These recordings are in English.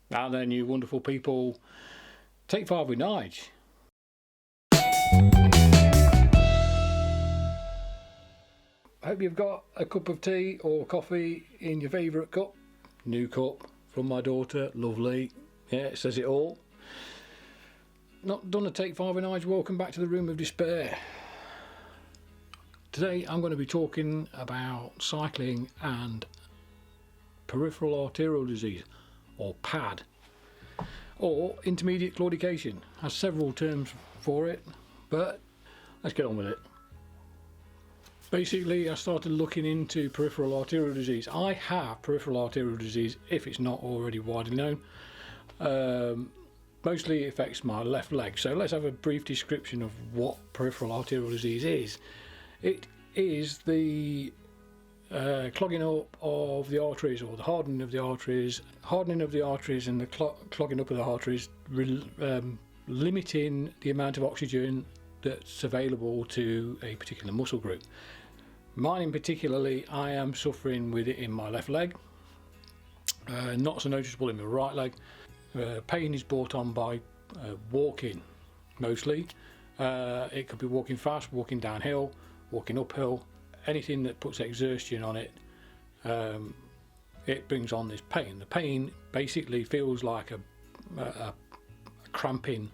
And then, you wonderful people, take 5 with Nige. Hope you've got a cup of tea or coffee in your favourite cup. New cup from my daughter, lovely. Yeah, it says it all. Not done a take 5 with Nige, welcome back to the room of despair. Today I'm going to be talking about cycling and peripheral arterial disease, or P.A.D, or intermediate claudication. Has several terms for it, but let's get on with it. Basically, I started looking into peripheral arterial disease. I have peripheral arterial disease, if it's not already widely known. Mostly it affects my left leg. So let's have a brief description of what peripheral arterial disease is. It is the clogging up of the arteries, or the hardening of the arteries, and the clogging up of the arteries, limiting the amount of oxygen that's available to a particular muscle group. Mine in particularly, I am suffering with it in my left leg, not so noticeable in my right leg. Pain is brought on by walking mostly. It could be walking fast, walking downhill, walking uphill, anything that puts exertion on it. It brings on this pain. The pain basically feels like a cramping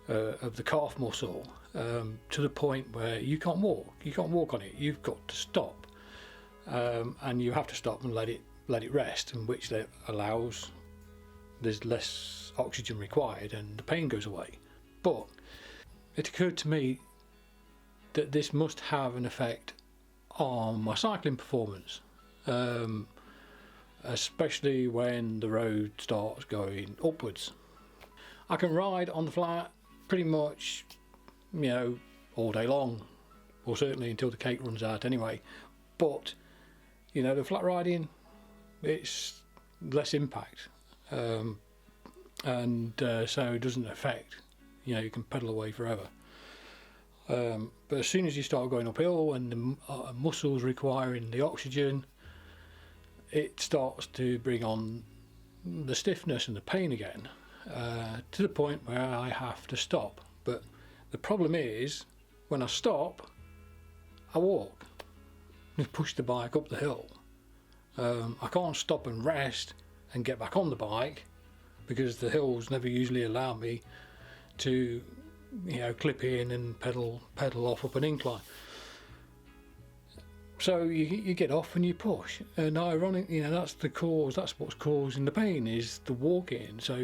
of the calf muscle, to the point where you can't walk on it. You've got to stop, and you have to stop and let it rest, in which that allows there's less oxygen required and the pain goes away. But it occurred to me that this must have an effect on my cycling performance, especially when the road starts going upwards. I can ride on the flat pretty much, all day long, or certainly until the cake runs out anyway. But the flat riding, it's less impact, and so it doesn't affect. You can pedal away forever. But as soon as you start going uphill and the muscles requiring the oxygen, it starts to bring on the stiffness and the pain again, to the point where I have to stop. But the problem is, when I stop, I walk. I push the bike up the hill. I can't stop and rest and get back on the bike, because the hills never usually allow me to clip in and pedal off up an incline. So you get off and you push, and ironically, that's what's causing the pain, is the walking. So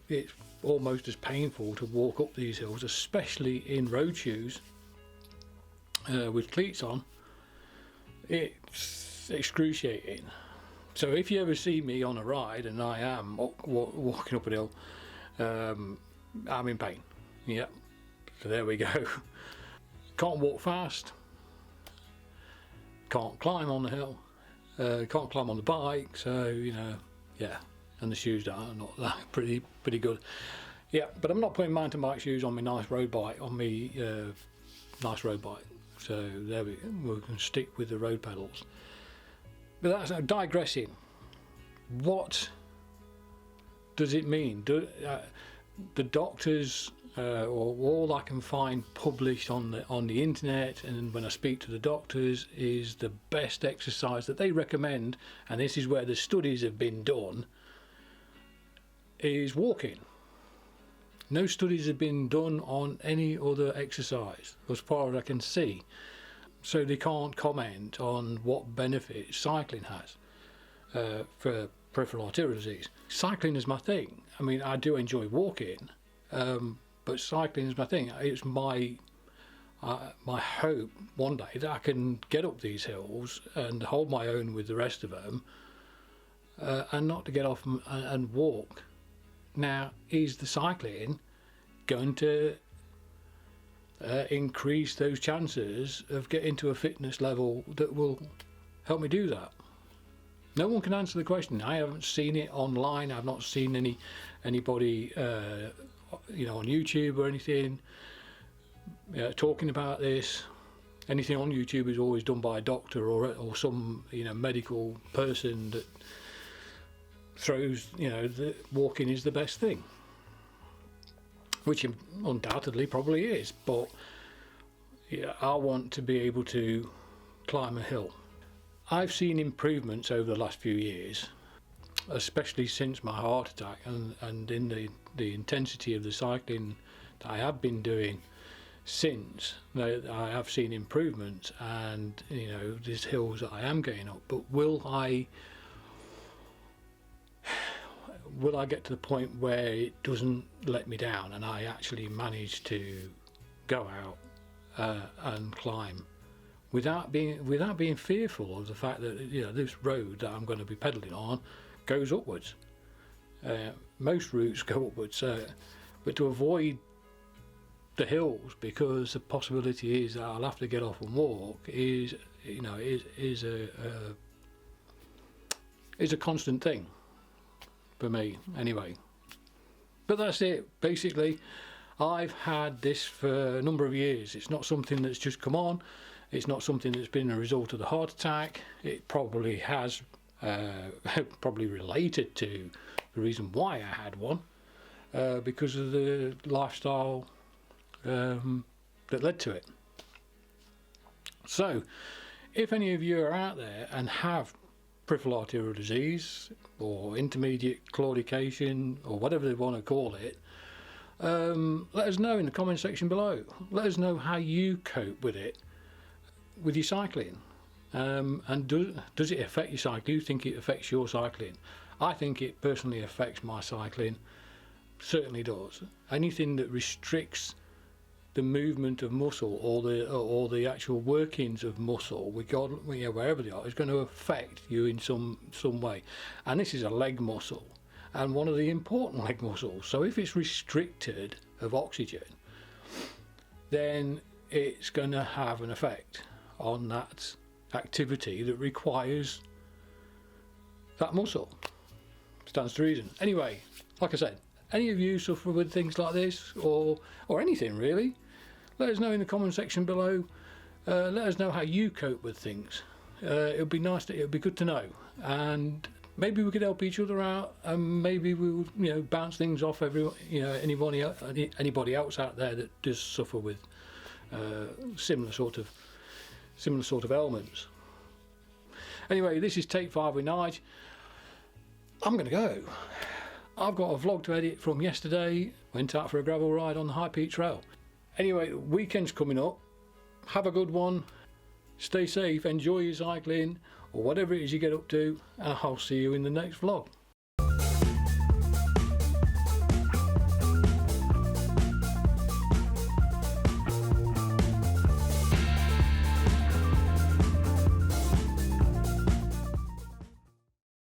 it's almost as painful to walk up these hills, especially in road shoes with cleats on. It's excruciating. So if you ever see me on a ride and I am walking up a hill, I'm in pain. Yeah, so there we go. Can't walk fast, can't climb on the hill, can't climb on the bike, so yeah, and the shoes are not that pretty good. Yeah, but I'm not putting mountain bike shoes on my nice road bike, so there we can stick with the road pedals. But that's digressing. What does it mean? The doctors, or all I can find published on the internet, and when I speak to the doctors, is the best exercise that they recommend, and this is where the studies have been done, is walking. No studies have been done on any other exercise, as far as I can see. So they can't comment on what benefits cycling has for peripheral arterial disease. Cycling is my thing. I mean, I do enjoy walking, but cycling is my thing. It's my hope one day that I can get up these hills and hold my own with the rest of them, and not to get off and walk. Now, is the cycling going to increase those chances of getting to a fitness level that will help me do that? No one can answer the question. I haven't seen it online. I've not seen anybody on YouTube or anything talking about this. Anything on YouTube is always done by a doctor or some medical person that throws, that walking is the best thing, which undoubtedly probably is, but I want to be able to climb a hill. I've seen improvements over the last few years, especially since my heart attack, and in the intensity of the cycling that I have been doing since. I have seen improvements, and there's hills that I am going up, but will I get to the point where it doesn't let me down and I actually manage to go out and climb without being fearful of the fact that this road that I'm going to be pedalling on goes upwards? Most routes go upwards, but to avoid the hills, because the possibility is that I'll have to get off and walk, is a constant thing for me anyway. But that's it. Basically, I've had this for a number of years. It's not something that's just come on. It's not something that's been a result of the heart attack. It probably has probably related to the reason why I had one, because of the lifestyle that led to it. So if any of you are out there and have peripheral arterial disease or intermediate claudication or whatever they want to call it, let us know in the comment section below. Let us know how you cope with it, with your cycling, and does it affect your cycling? Do you think it affects your cycling? I think it personally affects my cycling. Certainly does. Anything that restricts the movement of muscle or the actual workings of muscle, wherever they are, is going to affect you in some way. And this is a leg muscle, and one of the important leg muscles. So if it's restricted of oxygen, then it's going to have an effect on that activity that requires that muscle. Stands to reason. Anyway, like I said, any of you suffer with things like this, or anything really, let us know in the comment section below. Let us know how you cope with things. It would be nice. It would be good to know, and maybe we could help each other out, and maybe we'll bounce things off anybody else out there that does suffer with similar sort of ailments. Anyway, this is take 5 with Nige. I'm gonna go. I've got a vlog to edit from yesterday. Went out for a gravel ride on the High Peak Trail. Anyway, weekend's coming up. Have a good one. Stay safe, enjoy your cycling, or whatever it is you get up to, and I'll see you in the next vlog.